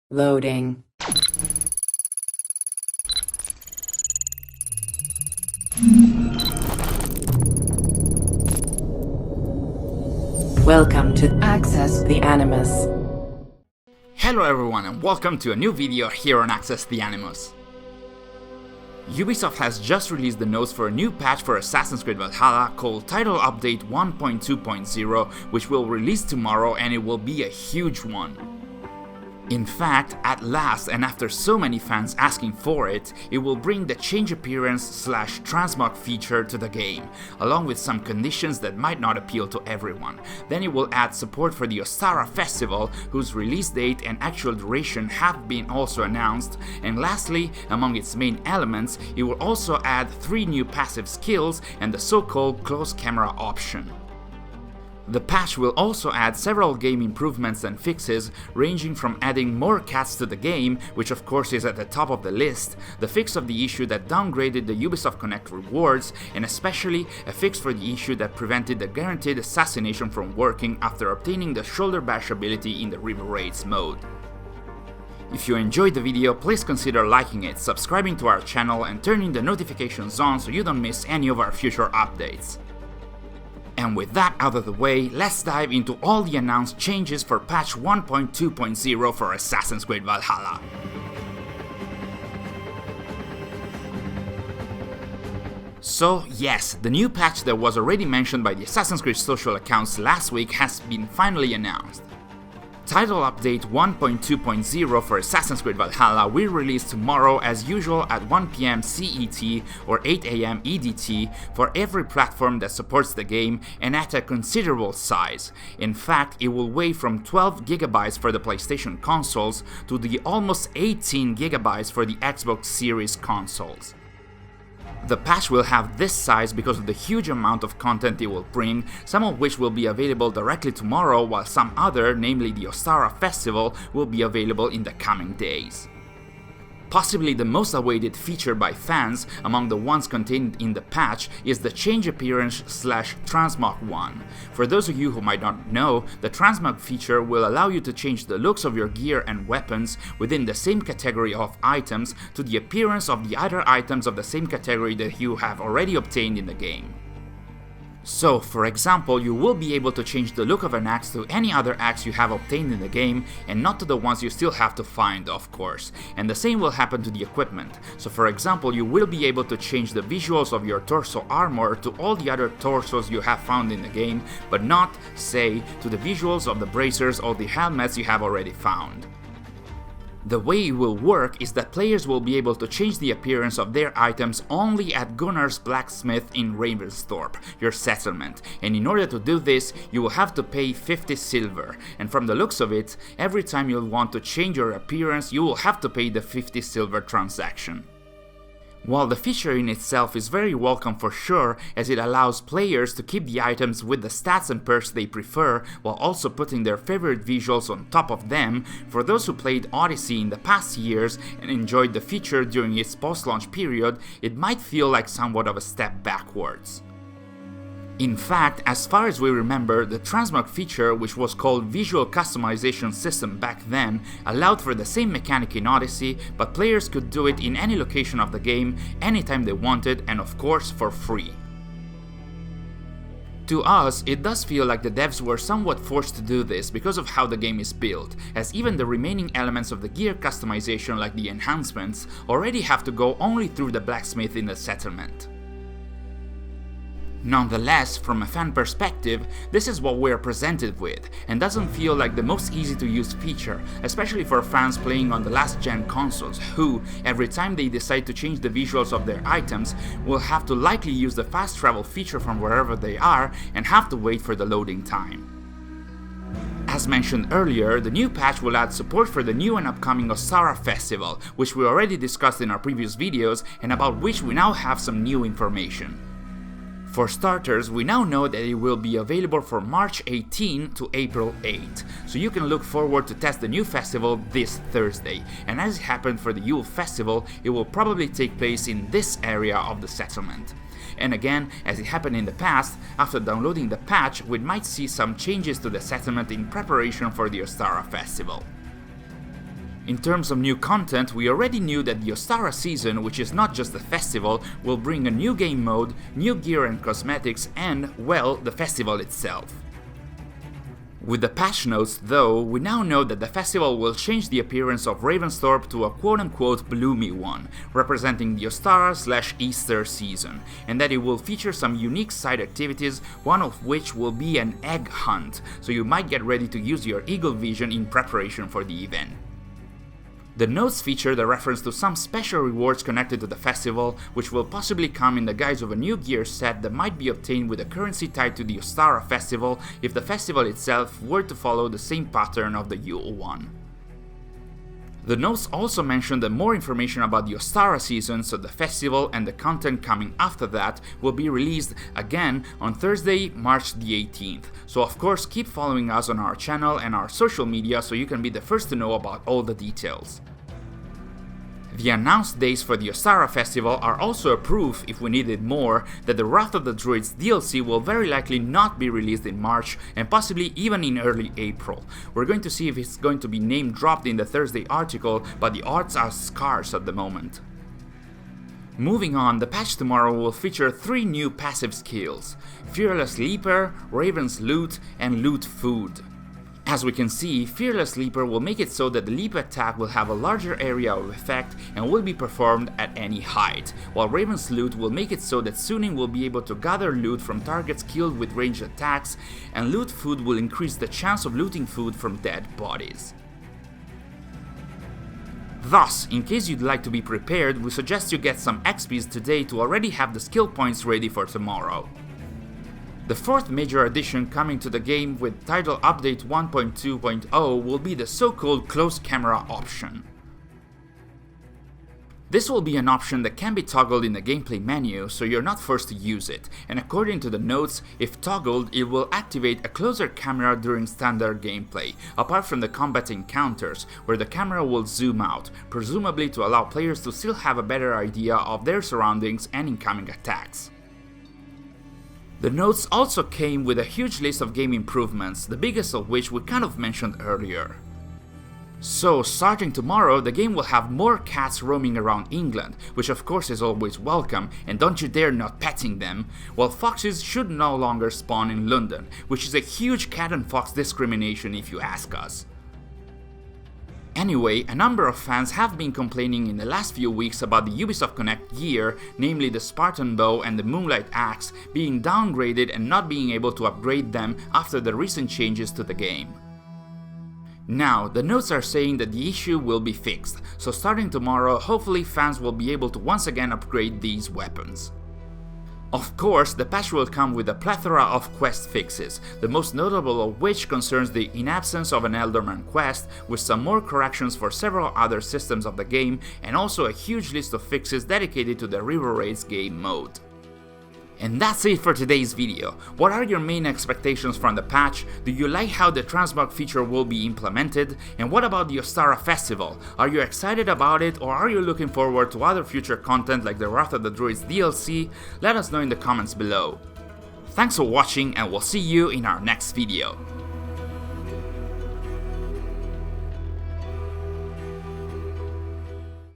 Loading. Welcome to Access the Animus. Hello everyone and welcome to a new video here on Access the Animus. Ubisoft has just released the notes for a new patch for Assassin's Creed Valhalla called Title Update 1.2.0, which will release tomorrow, and it will be a huge one. In fact, at last, and after so many fans asking for it, it will bring the change appearance / Transmog feature to the game, along with some conditions that might not appeal to everyone. Then it will add support for the Ostara Festival, whose release date and actual duration have been also announced, and lastly, among its main elements, it will also add 3 new passive skills and the so-called close camera option. The patch will also add several game improvements and fixes, ranging from adding more cats to the game, which of course is at the top of the list, the fix of the issue that downgraded the Ubisoft Connect Rewards, and especially a fix for the issue that prevented the Guaranteed Assassination from working after obtaining the shoulder bash ability in the River Raids mode. If you enjoyed the video, please consider liking it, subscribing to our channel and turning the notifications on so you don't miss any of our future updates. And with that out of the way, let's dive into all the announced changes for patch 1.2.0 for Assassin's Creed Valhalla. So yes, the new patch that was already mentioned by the Assassin's Creed social accounts last week has been finally announced. Title Update 1.2.0 for Assassin's Creed Valhalla will release tomorrow as usual at 1 PM CET or 8 AM EDT for every platform that supports the game, and at a considerable size. In fact, it will weigh from 12 GB for the PlayStation consoles to the almost 18 GB for the Xbox Series consoles. The patch will have this size because of the huge amount of content it will bring, some of which will be available directly tomorrow, while some other, namely the Osara Festival, will be available in the coming days. Possibly the most awaited feature by fans, among the ones contained in the patch, is the change appearance / Transmog one. For those of you who might not know, the Transmog feature will allow you to change the looks of your gear and weapons within the same category of items to the appearance of the other items of the same category that you have already obtained in the game. So, for example, you will be able to change the look of an axe to any other axe you have obtained in the game, and not to the ones you still have to find, of course. And the same will happen to the equipment. So for example, you will be able to change the visuals of your torso armor to all the other torsos you have found in the game, but not, say, to the visuals of the bracers or the helmets you have already found. The way it will work is that players will be able to change the appearance of their items only at Gunnar's Blacksmith in Ravensthorpe, your settlement, and in order to do this, you will have to pay 50 silver, and from the looks of it, every time you'll want to change your appearance, you will have to pay the 50 silver transaction. While the feature in itself is very welcome for sure, as it allows players to keep the items with the stats and perks they prefer, while also putting their favorite visuals on top of them, for those who played Odyssey in the past years and enjoyed the feature during its post-launch period, it might feel like somewhat of a step backwards. In fact, as far as we remember, the Transmog feature, which was called Visual Customization System back then, allowed for the same mechanic in Odyssey, but players could do it in any location of the game, anytime they wanted, and of course for free. To us, it does feel like the devs were somewhat forced to do this because of how the game is built, as even the remaining elements of the gear customization, like the enhancements, already have to go only through the blacksmith in the settlement. Nonetheless, from a fan perspective, this is what we're presented with, and doesn't feel like the most easy to use feature, especially for fans playing on the last gen consoles who, every time they decide to change the visuals of their items, will have to likely use the fast travel feature from wherever they are and have to wait for the loading time. As mentioned earlier, the new patch will add support for the new and upcoming Osara Festival, which we already discussed in our previous videos and about which we now have some new information. For starters, we now know that it will be available from March 18 to April 8, so you can look forward to test the new festival this Thursday, and as it happened for the Yule Festival, it will probably take place in this area of the settlement. And again, as it happened in the past, after downloading the patch, we might see some changes to the settlement in preparation for the Ostara Festival. In terms of new content, we already knew that the Ostara season, which is not just a festival, will bring a new game mode, new gear and cosmetics, and, well, the festival itself. With the patch notes, though, we now know that the festival will change the appearance of Ravensthorpe to a quote-unquote bloomy one, representing the Ostara/Easter season, and that it will feature some unique side activities, one of which will be an egg hunt, so you might get ready to use your eagle vision in preparation for the event. The notes feature the reference to some special rewards connected to the festival, which will possibly come in the guise of a new gear set that might be obtained with a currency tied to the Ostara Festival if the festival itself were to follow the same pattern of the Yule one. The notes also mention that more information about the Ostara season, so the festival and the content coming after that, will be released again on Thursday, March the 18th. So of course keep following us on our channel and our social media so you can be the first to know about all the details. The announced days for the Osara Festival are also a proof, if we needed more, that the Wrath of the Druids DLC will very likely not be released in March and possibly even in early April. We're going to see if it's going to be name dropped in the Thursday article, but the odds are scarce at the moment. Moving on, the patch tomorrow will feature 3 new passive skills: Fearless Leaper, Raven's Loot, and Loot Food. As we can see, Fearless Leaper will make it so that the leap attack will have a larger area of effect and will be performed at any height, while Raven's Loot will make it so that Suning will be able to gather loot from targets killed with ranged attacks, and Loot Food will increase the chance of looting food from dead bodies. Thus, in case you'd like to be prepared, we suggest you get some XPs today to already have the skill points ready for tomorrow. The fourth major addition coming to the game with title update 1.2.0 will be the so-called close camera option. This will be an option that can be toggled in the gameplay menu, so you're not forced to use it, and according to the notes, if toggled, it will activate a closer camera during standard gameplay, apart from the combat encounters, where the camera will zoom out, presumably to allow players to still have a better idea of their surroundings and incoming attacks. The notes also came with a huge list of game improvements, the biggest of which we kind of mentioned earlier. So, starting tomorrow, the game will have more cats roaming around England, which of course is always welcome, and don't you dare not petting them, while foxes should no longer spawn in London, which is a huge cat and fox discrimination if you ask us. Anyway, a number of fans have been complaining in the last few weeks about the Ubisoft Connect gear, namely the Spartan Bow and the Moonlight Axe, being downgraded and not being able to upgrade them after the recent changes to the game. Now, the notes are saying that the issue will be fixed, so starting tomorrow, hopefully fans will be able to once again upgrade these weapons. Of course, the patch will come with a plethora of quest fixes, the most notable of which concerns the in-absence of an Elderman quest, with some more corrections for several other systems of the game, and also a huge list of fixes dedicated to the River Raids game mode. And that's it for today's video. What are your main expectations from the patch? Do you like how the Transmog feature will be implemented? And what about the Ostara Festival? Are you excited about it, or are you looking forward to other future content like the Wrath of the Druids DLC? Let us know in the comments below. Thanks for watching, and we'll see you in our next video.